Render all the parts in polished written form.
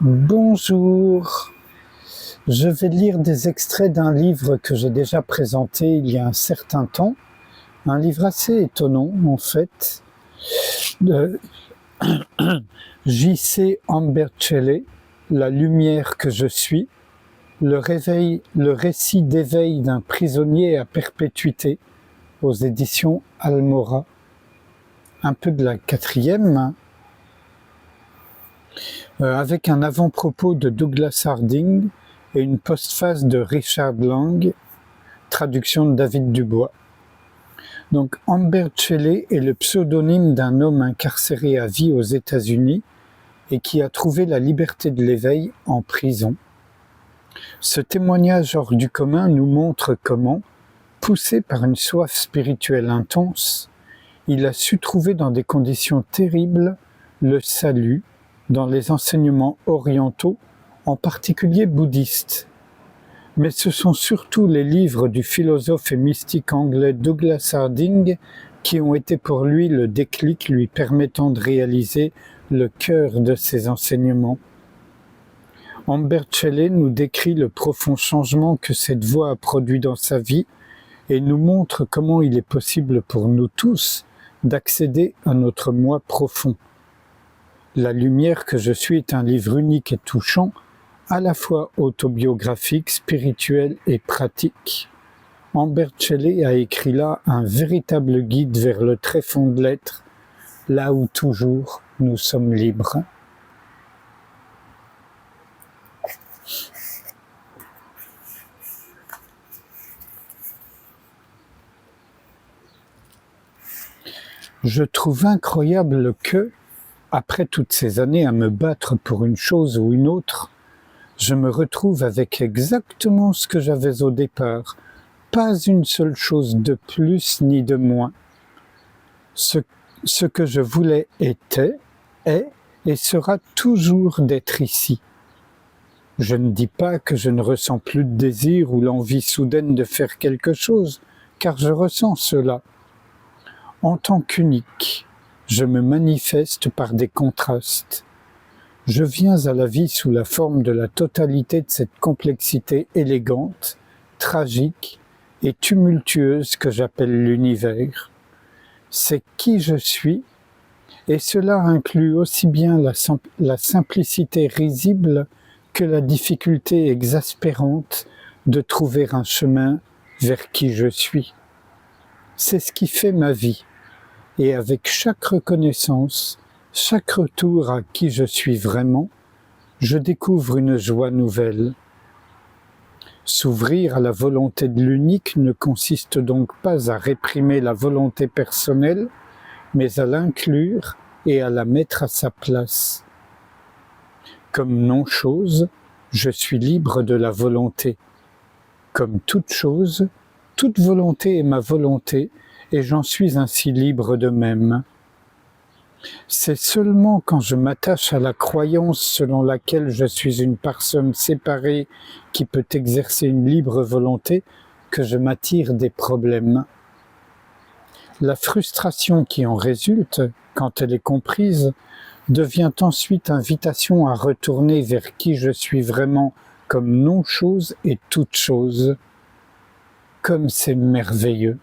Bonjour, je vais lire des extraits d'un livre que j'ai déjà présenté il y a un certain temps, un livre assez étonnant en fait, de J.C. Ambercelli, La lumière que je suis, le récit d'éveil d'un prisonnier à perpétuité aux éditions Almora. Un peu de la quatrième, hein. Avec un avant-propos de Douglas Harding et une postface de Richard Lang, traduction de David Dubois. Donc Ambercelli est le pseudonyme d'un homme incarcéré à vie aux États-Unis et qui a trouvé la liberté de l'éveil en prison. Ce témoignage hors du commun nous montre comment, poussé par une soif spirituelle intense, il a su trouver dans des conditions terribles le salut dans les enseignements orientaux, en particulier bouddhistes. Mais ce sont surtout les livres du philosophe et mystique anglais Douglas Harding qui ont été pour lui le déclic lui permettant de réaliser le cœur de ses enseignements. Ambercelli nous décrit le profond changement que cette voie a produit dans sa vie et nous montre comment il est possible pour nous tous d'accéder à notre moi profond. La lumière que je suis est un livre unique et touchant, à la fois autobiographique, spirituel et pratique. Ambercelli a écrit là un véritable guide vers le tréfonds de l'être, là où toujours nous sommes libres. Je trouve incroyable que, après toutes ces années à me battre pour une chose ou une autre, je me retrouve avec exactement ce que j'avais au départ, pas une seule chose de plus ni de moins. Ce que je voulais était, est et sera toujours d'être ici. Je ne dis pas que je ne ressens plus de désir ou l'envie soudaine de faire quelque chose, car je ressens cela. En tant qu'unique, je me manifeste par des contrastes. Je viens à la vie sous la forme de la totalité de cette complexité élégante, tragique et tumultueuse que j'appelle l'univers. C'est qui je suis, et cela inclut aussi bien la simplicité risible que la difficulté exaspérante de trouver un chemin vers qui je suis. C'est ce qui fait ma vie. Et avec chaque reconnaissance, chaque retour à qui je suis vraiment, je découvre une joie nouvelle. S'ouvrir à la volonté de l'unique ne consiste donc pas à réprimer la volonté personnelle, mais à l'inclure et à la mettre à sa place. Comme non-chose, je suis libre de la volonté. Comme toute chose, toute volonté est ma volonté, et j'en suis ainsi libre de même. C'est seulement quand je m'attache à la croyance selon laquelle je suis une personne séparée qui peut exercer une libre volonté que je m'attire des problèmes. La frustration qui en résulte, quand elle est comprise, devient ensuite invitation à retourner vers qui je suis vraiment comme non-chose et toute chose. Comme c'est merveilleux!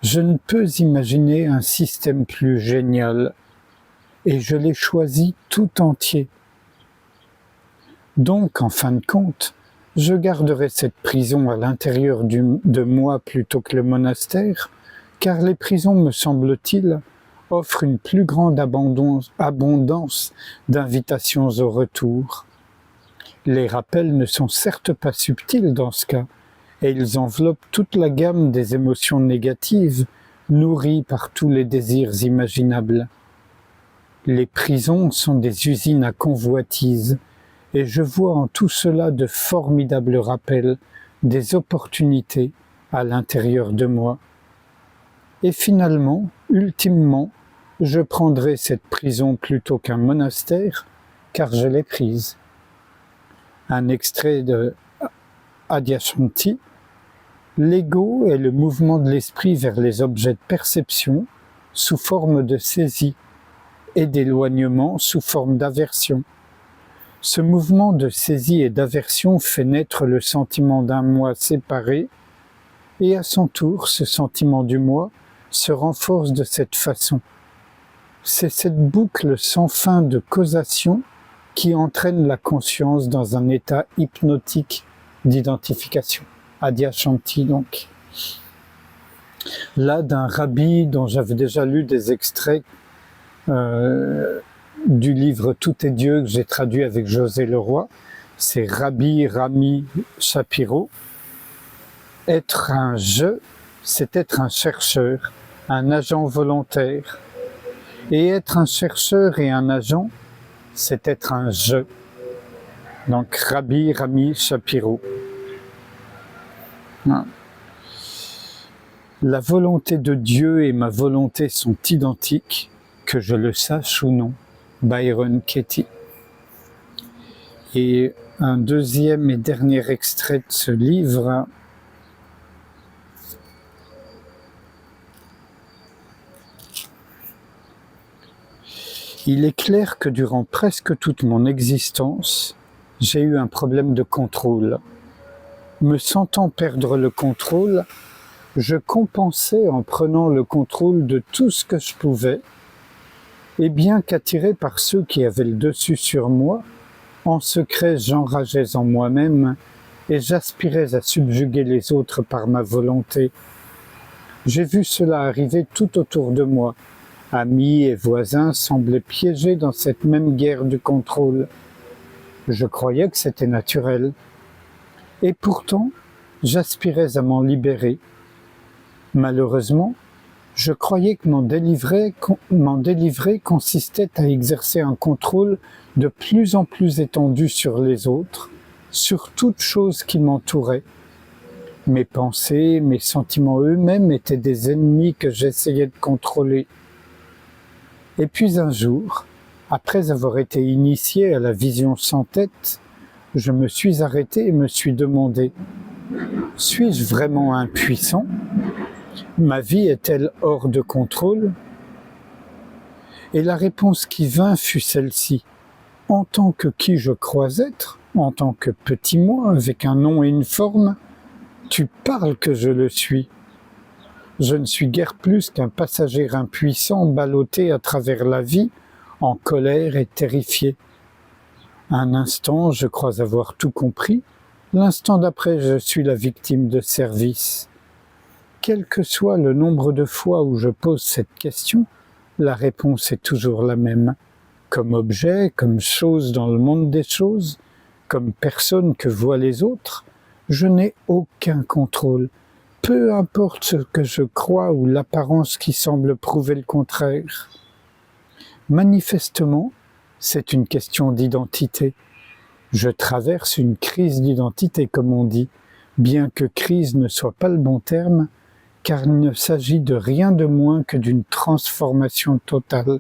Je ne peux imaginer un système plus génial, et je l'ai choisi tout entier. Donc, en fin de compte, je garderai cette prison à l'intérieur de moi plutôt que le monastère, car les prisons, me semble-t-il, offrent une plus grande abondance d'invitations au retour. Les rappels ne sont certes pas subtils dans ce cas, et ils enveloppent toute la gamme des émotions négatives, nourries par tous les désirs imaginables. Les prisons sont des usines à convoitise, et je vois en tout cela de formidables rappels, des opportunités à l'intérieur de moi. Et finalement, ultimement, je prendrai cette prison plutôt qu'un monastère, car je l'ai prise. Un extrait de Adyashanti. L'ego est le mouvement de l'esprit vers les objets de perception sous forme de saisie et d'éloignement sous forme d'aversion. Ce mouvement de saisie et d'aversion fait naître le sentiment d'un moi séparé, et à son tour, ce sentiment du moi se renforce de cette façon. C'est cette boucle sans fin de causation qui entraîne la conscience dans un état hypnotique d'identification. Adyashanti donc. Là, d'un rabbi dont j'avais déjà lu des extraits du livre Tout est Dieu que j'ai traduit avec José Leroy, c'est Rabbi Rami Shapiro. Être un je, c'est être un chercheur, un agent volontaire. Et être un chercheur et un agent, c'est être un je. Donc Rabbi Rami Shapiro. La volonté de Dieu et ma volonté sont identiques, que je le sache ou non. Byron Katie. Et un deuxième et dernier extrait de ce livre. Il est clair que durant presque toute mon existence, j'ai eu un problème de contrôle. Me sentant perdre le contrôle, je compensais en prenant le contrôle de tout ce que je pouvais, et bien qu'attiré par ceux qui avaient le dessus sur moi, en secret j'enrageais en moi-même et j'aspirais à subjuguer les autres par ma volonté. J'ai vu cela arriver tout autour de moi. Amis et voisins semblaient piégés dans cette même guerre du contrôle. Je croyais que c'était naturel. Et pourtant, j'aspirais à m'en libérer. Malheureusement, je croyais que m'en délivrer consistait à exercer un contrôle de plus en plus étendu sur les autres, sur toute chose qui m'entourait. Mes pensées, mes sentiments eux-mêmes étaient des ennemis que j'essayais de contrôler. Et puis un jour, après avoir été initié à la vision sans tête, je me suis arrêté et me suis demandé, suis-je vraiment impuissant ? Ma vie est-elle hors de contrôle ? Et la réponse qui vint fut celle-ci. En tant que qui je crois être, en tant que petit moi avec un nom et une forme, tu parles que je le suis. Je ne suis guère plus qu'un passager impuissant ballotté à travers la vie, en colère et terrifié. Un instant, je crois avoir tout compris. L'instant d'après, je suis la victime de service. Quel que soit le nombre de fois où je pose cette question, la réponse est toujours la même. Comme objet, comme chose dans le monde des choses, comme personne que voient les autres, je n'ai aucun contrôle. Peu importe ce que je crois ou l'apparence qui semble prouver le contraire. Manifestement, c'est une question d'identité. Je traverse une crise d'identité, comme on dit, bien que crise ne soit pas le bon terme, car il ne s'agit de rien de moins que d'une transformation totale,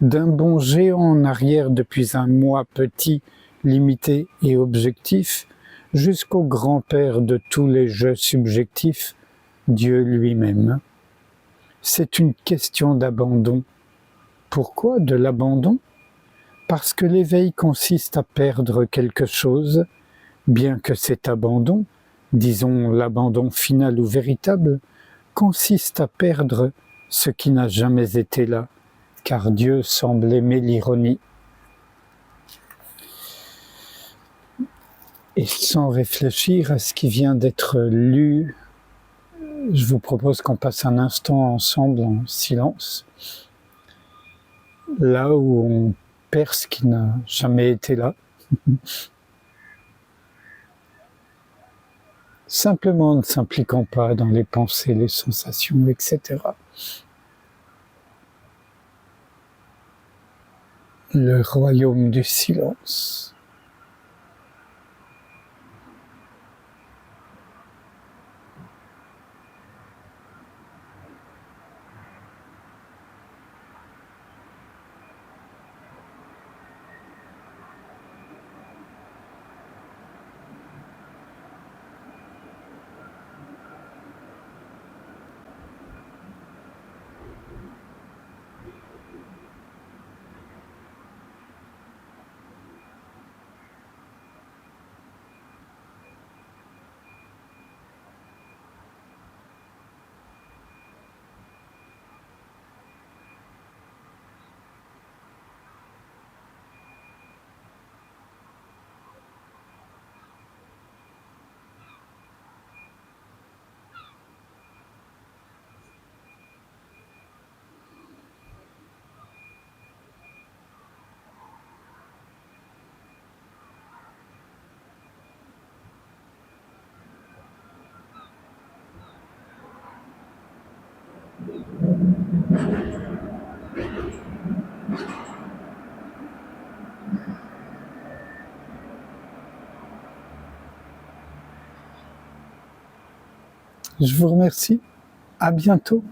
d'un bond géant en arrière depuis un moi petit, limité et objectif, jusqu'au grand-père de tous les jeux subjectifs, Dieu lui-même. C'est une question d'abandon. Pourquoi de l'abandon ? Parce que l'éveil consiste à perdre quelque chose, bien que cet abandon, disons l'abandon final ou véritable, consiste à perdre ce qui n'a jamais été là, car Dieu semble aimer l'ironie. Et sans réfléchir à ce qui vient d'être lu, je vous propose qu'on passe un instant ensemble en silence, là où on perd ce qui n'a jamais été là. Simplement ne s'impliquant pas dans les pensées, les sensations, etc. Le royaume du silence. Je vous remercie. À bientôt.